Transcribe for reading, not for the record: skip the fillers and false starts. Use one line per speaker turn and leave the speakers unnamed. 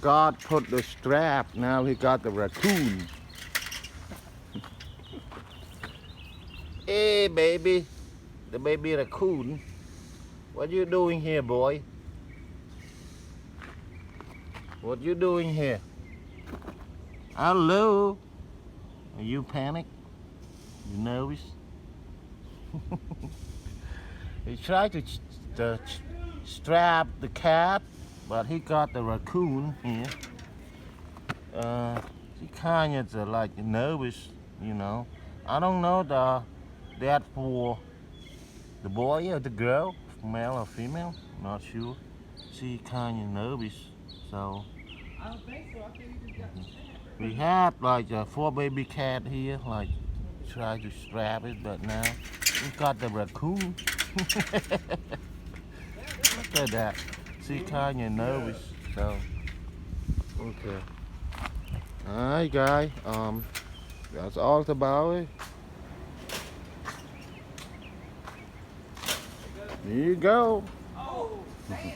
forgot put the strap. Now he got the raccoon. Hey, baby. The baby raccoon. What you doing here, boy? What you doing here? Hello? Are you panicked? You nervous? He tried to strap the cat, but he got the raccoon here. He kind of like nervous, you know. I don't know that for the boy or the girl, male or female, not sure. She kind of nervous, so.
I don't think so. I think he just got
We had like a 4 baby cat here, like try to strap it, but now we got the raccoon. Look at that. She kind of nervous, so okay. Alright, guys. That's all about it. Here you go.
Oh, man.